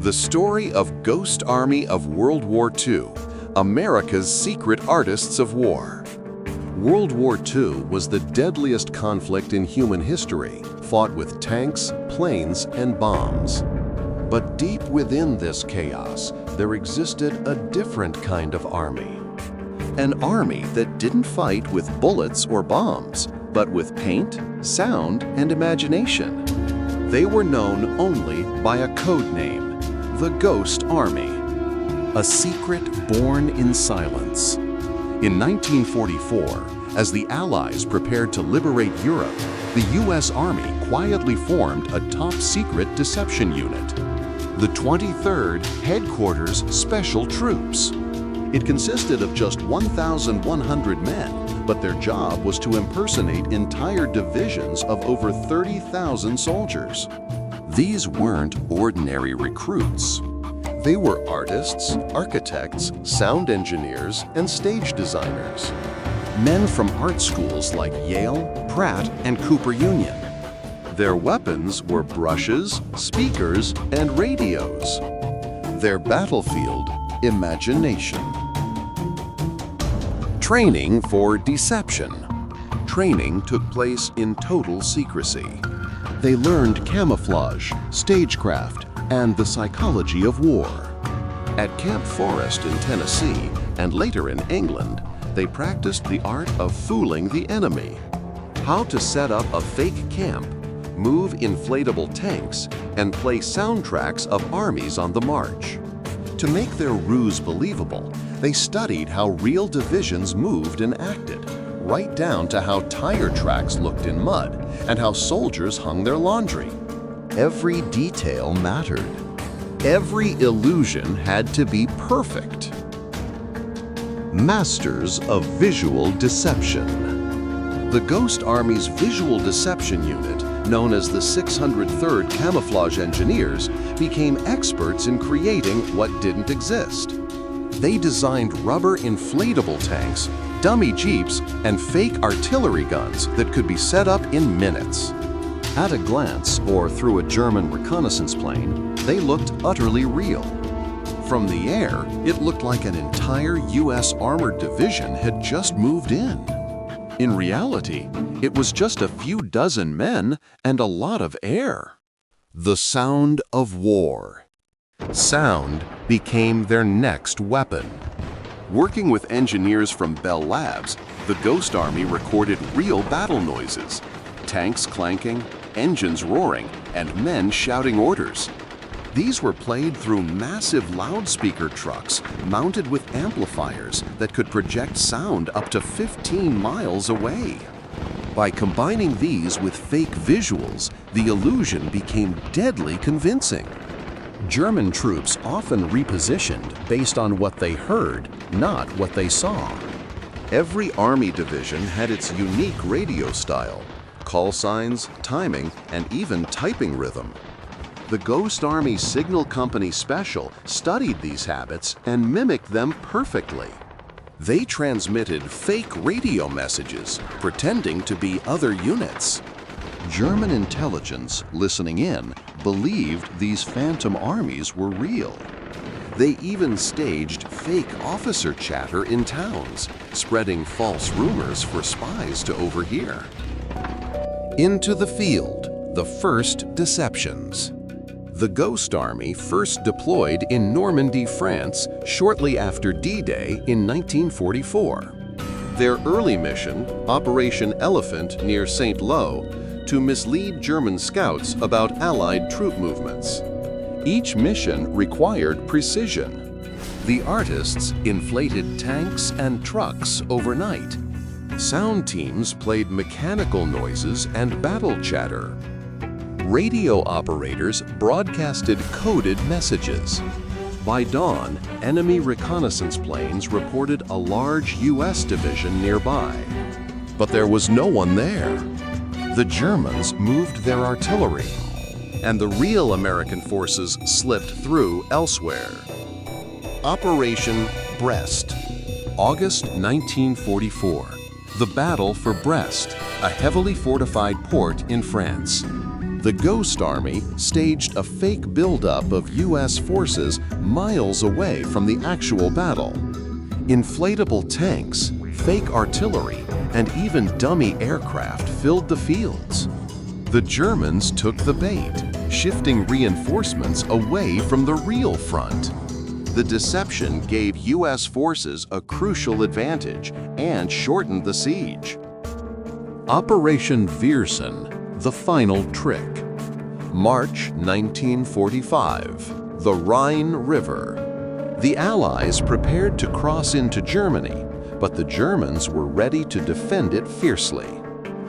The story of Ghost Army of World War II, America's secret artists of war. World War II was the deadliest conflict in human history, fought with tanks, planes, and bombs. But deep within this chaos, there existed a different kind of army. An army that didn't fight with bullets or bombs, but with paint, sound, and imagination. They were known only by a code name, the Ghost Army. A secret born in silence. In 1944, as the Allies prepared to liberate Europe, the U.S. Army quietly formed a top-secret deception unit, the 23rd Headquarters Special Troops. It consisted of just 1,100 men, but their job was to impersonate entire divisions of over 30,000 soldiers. These weren't ordinary recruits. They were artists, architects, sound engineers, and stage designers. Men from art schools like Yale, Pratt, and Cooper Union. Their weapons were brushes, speakers, and radios. Their battlefield, imagination. Training for deception. Training took place in total secrecy. They learned camouflage, stagecraft, and the psychology of war. At Camp Forest in Tennessee, and later in England, they practiced the art of fooling the enemy. How to set up a fake camp, move inflatable tanks, and play soundtracks of armies on the march. To make their ruse believable, they studied how real divisions moved and acted, right down to how tire tracks looked in mud and how soldiers hung their laundry. Every detail mattered. Every illusion had to be perfect. Masters of visual deception. The Ghost Army's visual deception unit, known as the 603rd Camouflage Engineers, became experts in creating what didn't exist. They designed rubber inflatable tanks, dummy jeeps, and fake artillery guns that could be set up in minutes. At a glance, or through a German reconnaissance plane, they looked utterly real. From the air, it looked like an entire U.S. armored division had just moved in. In reality, it was just a few dozen men and a lot of air. The sound of war. Sound became their next weapon. Working with engineers from Bell Labs, the Ghost Army recorded real battle noises, tanks clanking, engines roaring, and men shouting orders. These were played through massive loudspeaker trucks mounted with amplifiers that could project sound up to 15 miles away. By combining these with fake visuals, the illusion became deadly convincing. German troops often repositioned based on what they heard, not what they saw. Every army division had its unique radio style, call signs, timing, and even typing rhythm. The Ghost Army Signal Company Special studied these habits and mimicked them perfectly. They transmitted fake radio messages, pretending to be other units. German intelligence, listening in, believed these phantom armies were real. They even staged fake officer chatter in towns, spreading false rumors for spies to overhear. Into the field, the first deceptions. The Ghost Army first deployed in Normandy, France, shortly after D-Day in 1944. Their early mission, Operation Elephant near St. Lo, to mislead German scouts about Allied troop movements. Each mission required precision. The artists inflated tanks and trucks overnight. Sound teams played mechanical noises and battle chatter. Radio operators broadcasted coded messages. By dawn, enemy reconnaissance planes reported a large U.S. division nearby. But there was no one there. The Germans moved their artillery, and the real American forces slipped through elsewhere. Operation Brest, August 1944. The battle for Brest, a heavily fortified port in France. The Ghost Army staged a fake buildup of U.S. forces miles away from the actual battle. Inflatable tanks, fake artillery, and even dummy aircraft filled the fields. The Germans took the bait, shifting reinforcements away from the real front. The deception gave U.S. forces a crucial advantage and shortened the siege. Operation Viersen, the final trick. March 1945, the Rhine River. The Allies prepared to cross into Germany, but the Germans were ready to defend it fiercely.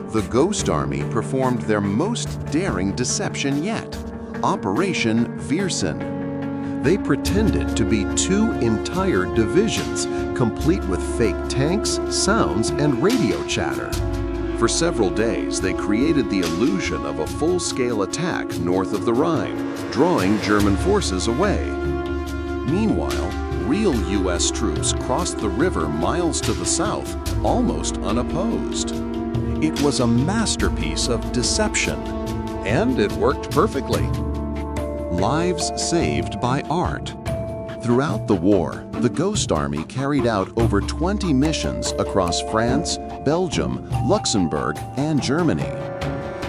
The Ghost Army performed their most daring deception yet, Operation Viersen. They pretended to be 2 entire divisions, complete with fake tanks, sounds, and radio chatter. For several days, they created the illusion of a full-scale attack north of the Rhine, drawing German forces away. Meanwhile, real U.S. troops crossed the river miles to the south, almost unopposed. It was a masterpiece of deception, and it worked perfectly. Lives saved by art. Throughout the war, the Ghost Army carried out over 20 missions across France, Belgium, Luxembourg, and Germany.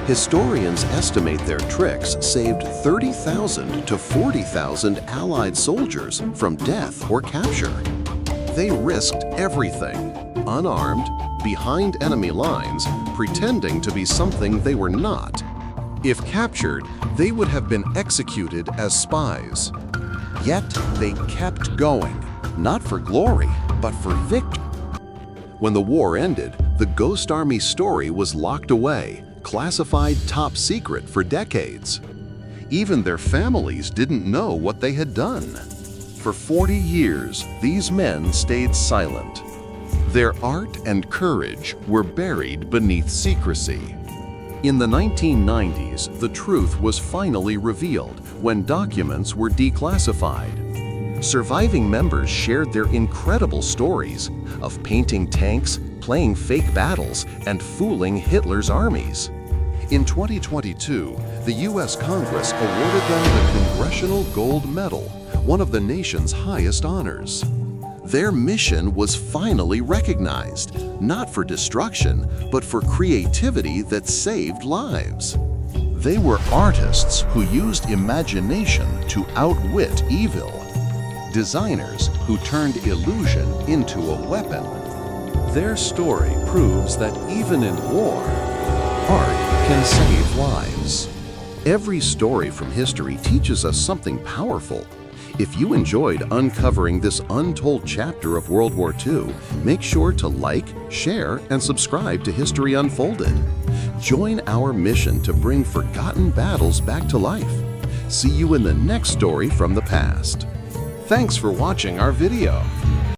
Historians estimate their tricks saved 30,000 to 40,000 Allied soldiers from death or capture. They risked everything, unarmed, behind enemy lines, pretending to be something they were not. If captured, they would have been executed as spies. Yet they kept going, not for glory, but for victory. When the war ended, the Ghost Army story was locked away, classified top secret for decades. Even their families didn't know what they had done. For 40 years, these men stayed silent. Their art and courage were buried beneath secrecy. In the 1990s, the truth was finally revealed when documents were declassified. Surviving members shared their incredible stories of painting tanks, playing fake battles, and fooling Hitler's armies. In 2022, the U.S. Congress awarded them the Congressional Gold Medal, one of the nation's highest honors. Their mission was finally recognized, not for destruction, but for creativity that saved lives. They were artists who used imagination to outwit evil, designers who turned illusion into a weapon. Their story proves that even in war, art can save lives. Every story from history teaches us something powerful. If you enjoyed uncovering this untold chapter of World War II, make sure to like, share, and subscribe to History Unfolded. Join our mission to bring forgotten battles back to life. See you in the next story from the past. Thanks for watching our video.